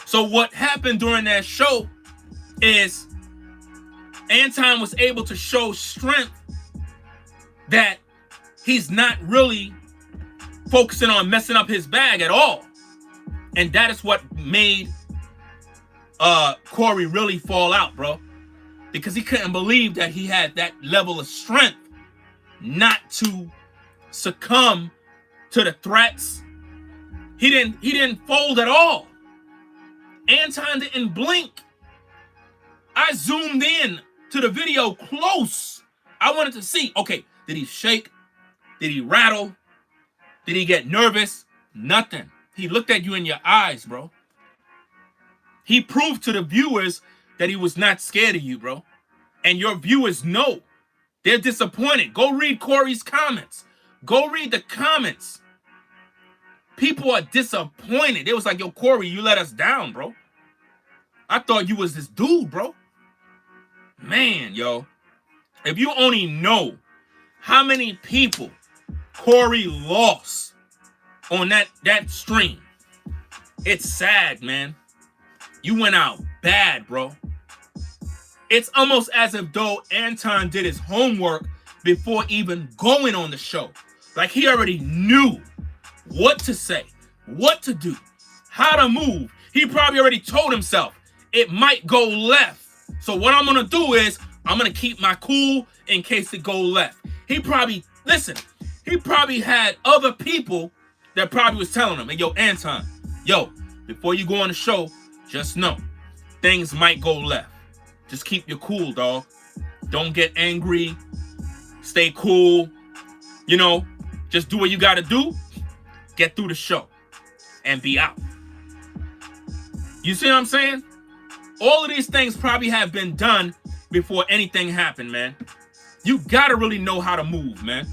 So what happened during that show is Anton was able to show strength that he's not really focusing on messing up his bag at all. And that is what made Corey really fall out, bro. Because he couldn't believe that he had that level of strength not to succumb to the threats. He didn't fold at all. Anton didn't blink. I zoomed in to the video close. I wanted to see, okay, did he shake? Did he rattle? Did he get nervous? Nothing. He looked at you in your eyes, bro. He proved to the viewers that he was not scared of you, bro. And your viewers know. They're disappointed. Go read Corey's comments. Go read the comments. People are disappointed. It was like, yo, Corey, you let us down, bro. I thought you was this dude, bro. Man, yo. If you only know how many people Corey lost on that stream, it's sad, man. You went out bad, bro. It's almost as if though Anton did his homework before even going on the show. Like he already knew what to say, what to do, how to move. He probably already told himself it might go left. So what I'm going to do is I'm going to keep my cool in case it go left. He probably had other people that probably was telling him, hey, yo, Anton, yo, before you go on the show, just know things might go left. Just keep your cool, dog. Don't get angry. Stay cool. You know, just do what you got to do. Get through the show and be out. You see what I'm saying? All of these things probably have been done before anything happened, man. You got to really know how to move, man.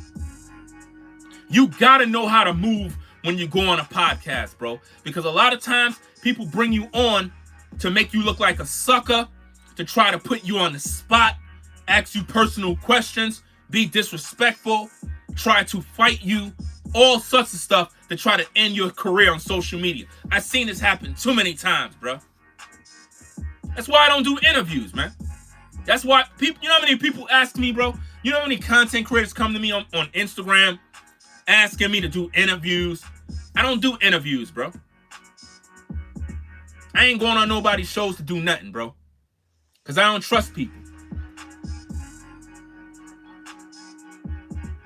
You got to know how to move when you go on a podcast, bro. Because a lot of times people bring you on to make you look like a sucker, to try to put you on the spot, ask you personal questions, be disrespectful, try to fight you, all sorts of stuff to try to end your career on social media. I've seen this happen too many times, bro. That's why I don't do interviews, man. That's why people, you know how many people ask me, bro? You know how many content creators come to me on Instagram asking me to do interviews? I don't do interviews, bro. I ain't going on nobody's shows to do nothing, bro. Because I don't trust people.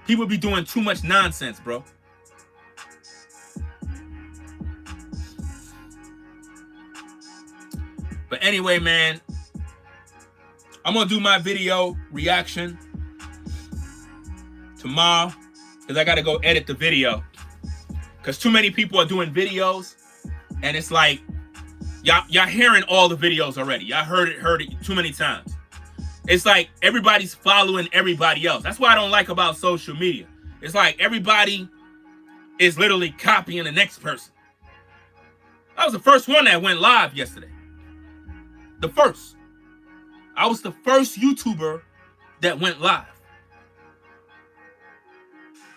People be doing too much nonsense, bro. But anyway, man, I'm gonna do my video reaction tomorrow because I gotta go edit the video. Because too many people are doing videos, and it's like y'all hearing all the videos already. Y'all heard it too many times. It's like everybody's following everybody else. That's what I don't like about social media. It's like everybody is literally copying the next person. I was the first one that went live yesterday. The first. I was the first YouTuber that went live.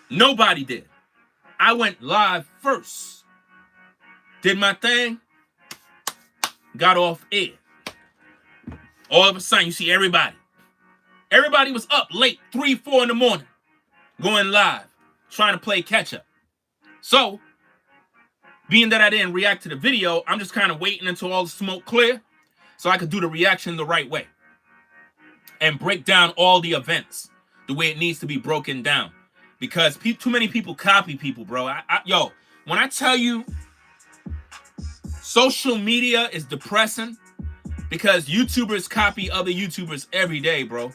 Nobody did. I went live first. Did my thing. Got off air. All of a sudden, you see everybody. Everybody was up late, 3, 4 in the morning, going live, trying to play catch up. So, being that I didn't react to the video, I'm just kind of waiting until all the smoke clear so I could do the reaction the right way and break down all the events the way it needs to be broken down. Because too many people copy people, bro. Yo, when I tell you social media is depressing because YouTubers copy other YouTubers every day, bro.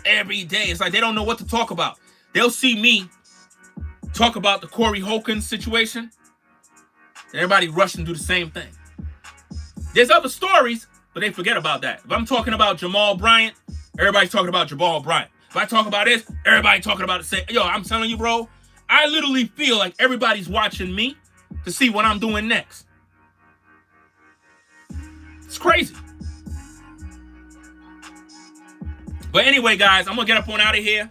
Every day. It's like they don't know what to talk about. They'll see me talk about the Corey Holcomb situation, and everybody rush and do the same thing. There's other stories, but they forget about that. If I'm talking about Jamal Bryant, everybody's talking about Jamal Bryant. If I talk about this, everybody talking about the same. Yo, I'm telling you, bro, I literally feel like everybody's watching me to see what I'm doing next. It's crazy. But anyway, guys, I'm going to get up on out of here.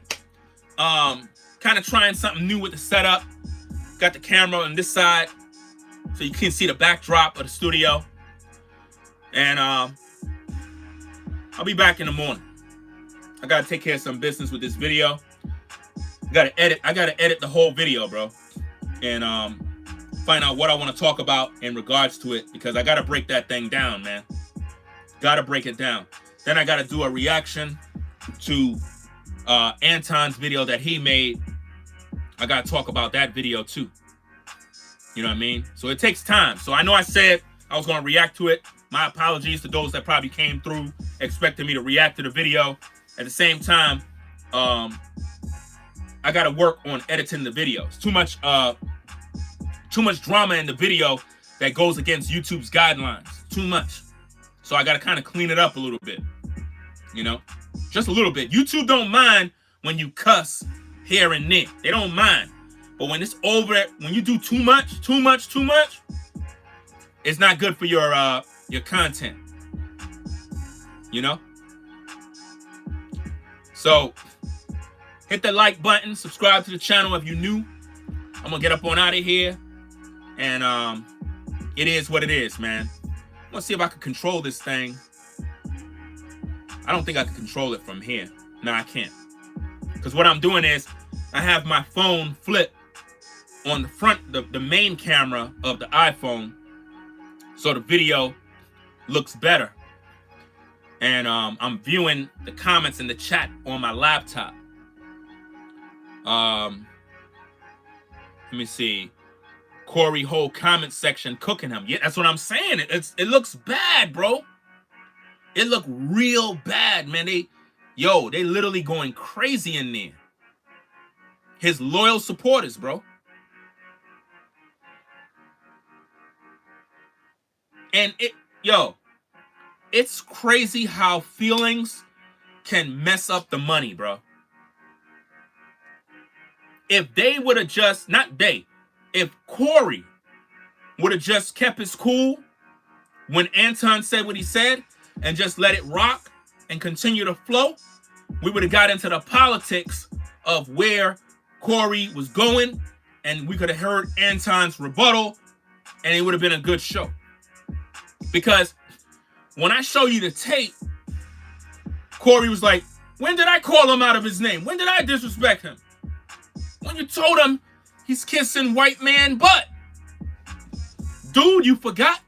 Kind of trying something new with the setup. Got the camera on this side so you can see the backdrop of the studio. And I'll be back in the morning. I got to take care of some business with this video. I got to edit the whole video, bro. And find out what I want to talk about in regards to it, because I got to break that thing down, man. Got to break it down. Then I got to do a reaction to Anton's video that he made. I got to talk about that video too. You know what I mean? So it takes time. So I know I said I was going to react to it. My apologies to those that probably came through expecting me to react to the video. At the same time, I got to work on editing the videos. Too much drama in the video that goes against YouTube's guidelines. Too much. So I got to kind of clean it up a little bit. You know? Just a little bit. YouTube don't mind when you cuss here and there. They don't mind. But when it's over, when you do too much, it's not good for your content. You know? So, hit the like button, subscribe to the channel if you're new. I'm going to get up on out of here. And it is what it is, man. I'm going to see if I can control this thing. I don't think I can control it from here. No, I can't. Because what I'm doing is I have my phone flip on the front, the main camera of the iPhone, so the video looks better. And I'm viewing the comments in the chat on my laptop. Let me see. Corey Ho comment section cooking him. Yeah, that's what I'm saying. It looks bad, bro. It look real bad, man. They literally going crazy in there. His loyal supporters, bro. And it's crazy how feelings can mess up the money, bro. If they would have just, if Corey would have just kept his cool when Anton said what he said and just let it rock and continue to flow, we would have got into the politics of where Corey was going, and we could have heard Anton's rebuttal, and it would have been a good show. Because when I show you the tape, Corey was like, when did I call him out of his name? When did I disrespect him? When you told him he's kissing white man butt. Dude, you forgot?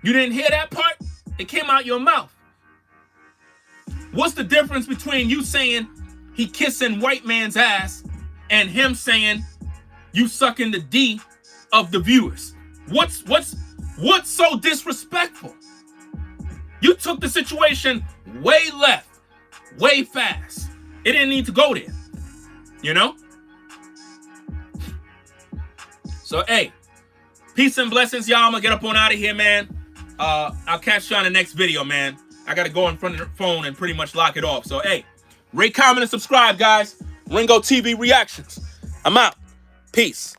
You didn't hear that part? It came out your mouth. What's the difference between you saying he kissing white man's ass and him saying you sucking the D of the viewers? What's so disrespectful? You took the situation way left, way fast. It didn't need to go there, you know? So, hey, peace and blessings, y'all. I'm going to get up on out of here, man. I'll catch you on the next video, man. I got to go in front of the phone and pretty much lock it off. So, hey, rate, comment, and subscribe, guys. Ringo TV Reactions. I'm out. Peace.